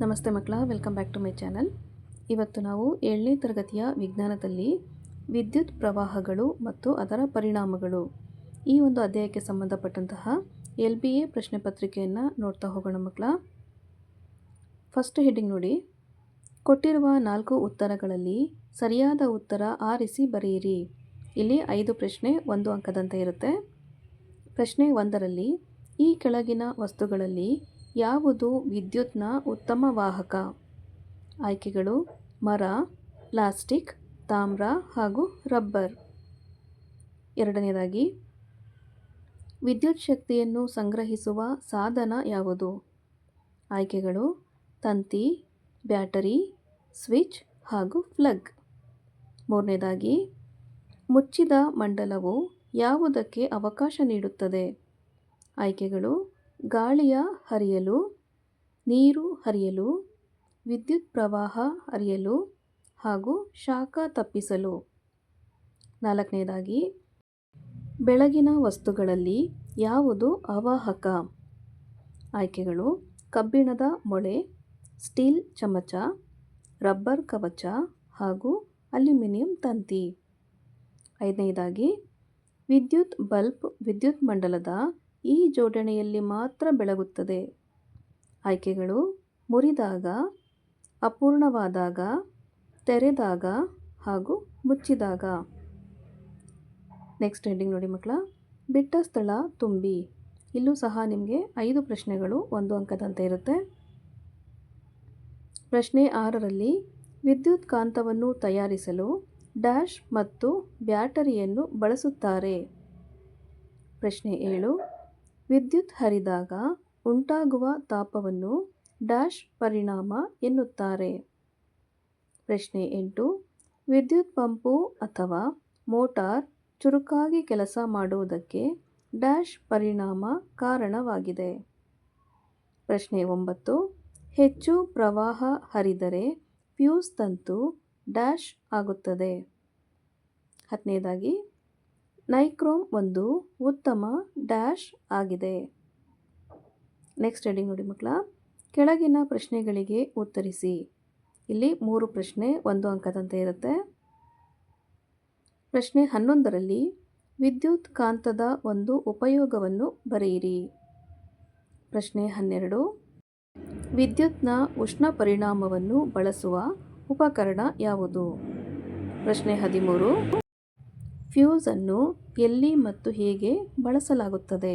ನಮಸ್ತೆ ಮಕ್ಕಳ, welcome back to my channel. ಇವತ್ತು ನಾವು 7ನೇ ತರಗತಿಯ ವಿಜ್ಞಾನದಲ್ಲಿ ವಿದ್ಯುತ್ ಪ್ರವಾಹಗಳು ಮತ್ತು ಅದರ ಪರಿಣಾಮಗಳು ಈ ಒಂದು ಅಧ್ಯಾಯಕ್ಕೆ ಸಂಬಂಧಪಟ್ಟಂತಹ LBA ಪ್ರಶ್ನೆ ಪತ್ರಿಕೆಯನ್ನು ನೋಡ್ತಾ ಹೋಗೋಣ ಮಕ್ಕಳ. ಫಸ್ಟ್ ಹೆಡ್ಡಿಂಗ್ ನೋಡಿ. ಕೊಟ್ಟಿರುವ 4 ಉತ್ತರಗಳಲ್ಲಿ ಸರಿಯಾದ ಉತ್ತರ ಆರಿಸಿ ಬರೆಯಿರಿ. ಇಲ್ಲಿ 5 ಪ್ರಶ್ನೆ 1 ಅಂಕದಂತೆ ಇರುತ್ತೆ. ಪ್ರಶ್ನೆ 1ರಲ್ಲಿ ಈ ಕೆಳಗಿನ ವಸ್ತುಗಳಲ್ಲಿ ಯಾವುದು ವಿದ್ಯುತ್ನ ಉತ್ತಮ ವಾಹಕ? ಆಯ್ಕೆಗಳು: ಮರ, ಪ್ಲಾಸ್ಟಿಕ್, ತಾಮ್ರ ಹಾಗೂ ರಬ್ಬರ್. ಎರಡನೇದಾಗಿ, ವಿದ್ಯುತ್ ಶಕ್ತಿಯನ್ನು ಸಂಗ್ರಹಿಸುವ ಸಾಧನ ಯಾವುದು? ಆಯ್ಕೆಗಳು: ತಂತಿ, ಬ್ಯಾಟರಿ, ಸ್ವಿಚ್ ಹಾಗೂ ಪ್ಲಗ್. ಮೂರನೇದಾಗಿ, ಮುಚ್ಚಿದ ಮಂಡಲವು ಯಾವುದಕ್ಕೆ ಅವಕಾಶ ನೀಡುತ್ತದೆ? ಆಯ್ಕೆಗಳು: ಗಾಳಿಯ ಹರಿಯಲು, ನೀರು ಹರಿಯಲು, ವಿದ್ಯುತ್ ಪ್ರವಾಹ ಹರಿಯಲು ಹಾಗೂ ಶಾಖ ತಪ್ಪಿಸಲು. ನಾಲ್ಕನೇದಾಗಿ, ಬೆಳಗಿನ ವಸ್ತುಗಳಲ್ಲಿ ಯಾವುದು ಅವಾಹಕ? ಆಯ್ಕೆಗಳು: ಕಬ್ಬಿಣದ ಮೊಳೆ, ಸ್ಟೀಲ್ ಚಮಚ, ರಬ್ಬರ್ ಕವಚ ಹಾಗೂ ಅಲ್ಯೂಮಿನಿಯಂ ತಂತಿ. ಐದನೇದಾಗಿ, ವಿದ್ಯುತ್ ಬಲ್ಬ್ ವಿದ್ಯುತ್ ಮಂಡಲದ ಈ ಜೋಡಣೆಯಲ್ಲಿ ಮಾತ್ರ ಬೆಳಗುತ್ತದೆ. ಆಯ್ಕೆಗಳು: ಮುರಿದಾಗ, ಅಪೂರ್ಣವಾದಾಗ, ತೆರೆದಾಗ ಹಾಗೂ ಮುಚ್ಚಿದಾಗ. ನೆಕ್ಸ್ಟ್ ಹೆಡ್ಡಿಂಗ್ ನೋಡಿ ಮಕ್ಕಳ. ಬಿಟ್ಟ ಸ್ಥಳ ತುಂಬಿ. ಇಲ್ಲೂ ಸಹ ನಿಮಗೆ 5 ಪ್ರಶ್ನೆಗಳು 1 ಅಂಕದಂತೆ ಇರುತ್ತೆ. ಪ್ರಶ್ನೆ 6ರಲ್ಲಿ ವಿದ್ಯುತ್ ಕಾಂತವನ್ನು ತಯಾರಿಸಲು ಡ್ಯಾಶ್ ಮತ್ತು ಬ್ಯಾಟರಿಯನ್ನು ಬಳಸುತ್ತಾರೆ. ಪ್ರಶ್ನೆ 7, ವಿದ್ಯುತ್ ಹರಿದಾಗ ಉಂಟಾಗುವ ತಾಪವನ್ನು ಡ್ಯಾಶ್ ಪರಿಣಾಮ ಎನ್ನುತ್ತಾರೆ. ಪ್ರಶ್ನೆ 8, ವಿದ್ಯುತ್ ಪಂಪು ಅಥವಾ ಮೋಟಾರ್ ಚುರುಕಾಗಿ ಕೆಲಸ ಮಾಡುವುದಕ್ಕೆ ಡ್ಯಾಶ್ ಪರಿಣಾಮ ಕಾರಣವಾಗಿದೆ. ಪ್ರಶ್ನೆ 9, ಹೆಚ್ಚು ಪ್ರವಾಹ ಹರಿದರೆ ಫ್ಯೂಸ್ ತಂತು ಡ್ಯಾಶ್ ಆಗುತ್ತದೆ. 10ನೇದಾಗಿ, ನೈಕ್ರೋಮ್ ಒಂದು ಉತ್ತಮ ಡ್ಯಾಶ್ ಆಗಿದೆ. ನೆಕ್ಸ್ಟ್ ಹೆಡ್ಡಿಂಗ್ ನೋಡಿ ಮಕ್ಕಳ. ಕೆಳಗಿನ ಪ್ರಶ್ನೆಗಳಿಗೆ ಉತ್ತರಿಸಿ. ಇಲ್ಲಿ 3 ಪ್ರಶ್ನೆ 1 ಅಂಕದಂತೆ ಇರುತ್ತೆ. ಪ್ರಶ್ನೆ 11ರಲ್ಲಿ ವಿದ್ಯುತ್ ಕಾಂತದ ಒಂದು ಉಪಯೋಗವನ್ನು ಬರೆಯಿರಿ. ಪ್ರಶ್ನೆ 12, ವಿದ್ಯುತ್ನ ಉಷ್ಣ ಪರಿಣಾಮವನ್ನು ಬಳಸುವ ಉಪಕರಣ ಯಾವುದು? ಪ್ರಶ್ನೆ 13, ಫ್ಯೂಸ್ ಅನ್ನು ಎಲ್ಲಿ ಮತ್ತು ಹೇಗೆ ಬಳಸಲಾಗುತ್ತದೆ?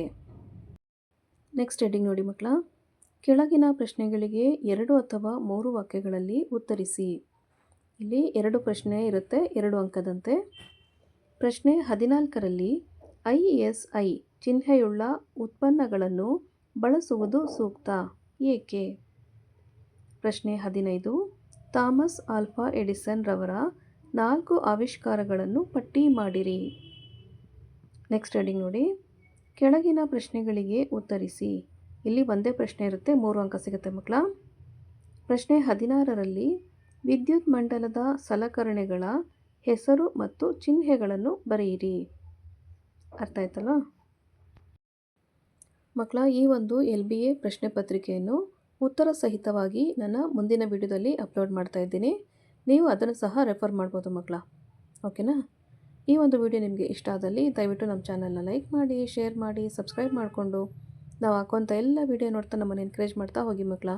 ನೆಕ್ಸ್ಟ್ ಹೆಡ್ಡಿಂಗ್ ನೋಡಿ ಮಕ್ಕಳ. ಕೆಳಗಿನ ಪ್ರಶ್ನೆಗಳಿಗೆ 2 ಅಥವಾ 3 ವಾಕ್ಯಗಳಲ್ಲಿ ಉತ್ತರಿಸಿ. ಇಲ್ಲಿ 2 ಪ್ರಶ್ನೆ ಇರುತ್ತೆ 2 ಅಂಕದಂತೆ. ಪ್ರಶ್ನೆ 14ರಲ್ಲಿ ISI ಚಿಹ್ನೆಯುಳ್ಳ ಉತ್ಪನ್ನಗಳನ್ನು ಬಳಸುವುದು ಸೂಕ್ತ, ಏಕೆ? ಪ್ರಶ್ನೆ 15, ಥಾಮಸ್ ಆಲ್ವಾ ಎಡಿಸನ್ ರವರ 4 ಆವಿಷ್ಕಾರಗಳನ್ನು ಪಟ್ಟಿ ಮಾಡಿರಿ. ನೆಕ್ಸ್ಟ್ ಹೆಡ್ಡಿಂಗ್ ನೋಡಿ. ಕೆಳಗಿನ ಪ್ರಶ್ನೆಗಳಿಗೆ ಉತ್ತರಿಸಿ. ಇಲ್ಲಿ ಒಂದೇ ಪ್ರಶ್ನೆ ಇರುತ್ತೆ, 3 ಅಂಕ ಸಿಗುತ್ತೆ ಮಕ್ಕಳ. ಪ್ರಶ್ನೆ 16ರಲ್ಲಿ ವಿದ್ಯುತ್ ಮಂಡಲದ ಸಲಕರಣೆಗಳ ಹೆಸರು ಮತ್ತು ಚಿಹ್ನೆಗಳನ್ನು ಬರೆಯಿರಿ. ಅರ್ಥ ಆಯ್ತಲ್ವ ಮಕ್ಕಳ? ಈ ಒಂದು LBA ಪ್ರಶ್ನೆ ಪತ್ರಿಕೆಯನ್ನು ಉತ್ತರ ಸಹಿತವಾಗಿ ನನ್ನ ಮುಂದಿನ ವಿಡಿಯೋದಲ್ಲಿ ಅಪ್ಲೋಡ್ ಮಾಡ್ತಾ ಇದ್ದೀನಿ. ನೀವು ಅದನ್ನು ಸಹ ರೆಫರ್ ಮಾಡ್ಬೋದು ಮಕ್ಕಳ. ಓಕೆನಾ? ಈ ಒಂದು ವಿಡಿಯೋ ನಿಮಗೆ ಇಷ್ಟ ಆದಲ್ಲಿ ದಯವಿಟ್ಟು ನಮ್ಮ ಚಾನಲ್ನ ಲೈಕ್ ಮಾಡಿ, ಶೇರ್ ಮಾಡಿ, ಸಬ್ಸ್ಕ್ರೈಬ್ ಮಾಡಿಕೊಂಡು ನಾವು ಹಾಕುವಂಥ ಎಲ್ಲ ವಿಡಿಯೋ ನೋಡ್ತಾ ನಮ್ಮನ್ನು ಎನ್ಕರೇಜ್ ಮಾಡ್ತಾ ಹೋಗಿ ಮಕ್ಕಳ.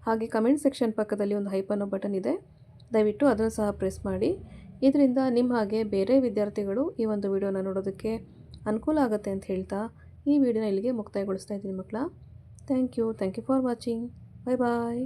ಹಾಗೆ ಕಮೆಂಟ್ ಸೆಕ್ಷನ್ ಪಕ್ಕದಲ್ಲಿ ಒಂದು ಹೈಪ್ ಅನ್ನೋ ಬಟನ್ ಇದೆ, ದಯವಿಟ್ಟು ಅದನ್ನು ಸಹ ಪ್ರೆಸ್ ಮಾಡಿ. ಇದರಿಂದ ನಿಮ್ಮ ಹಾಗೆ ಬೇರೆ ವಿದ್ಯಾರ್ಥಿಗಳು ಈ ಒಂದು ವಿಡಿಯೋನ ನೋಡೋದಕ್ಕೆ ಅನುಕೂಲ ಆಗುತ್ತೆ ಅಂತ ಹೇಳ್ತಾ ಈ ವಿಡಿಯೋನ ಇಲ್ಲಿಗೆ ಮುಕ್ತಾಯಗೊಳಿಸ್ತಾ ಇದ್ದೀನಿ ಮಕ್ಕಳ. Thank you for watching. Bye bye.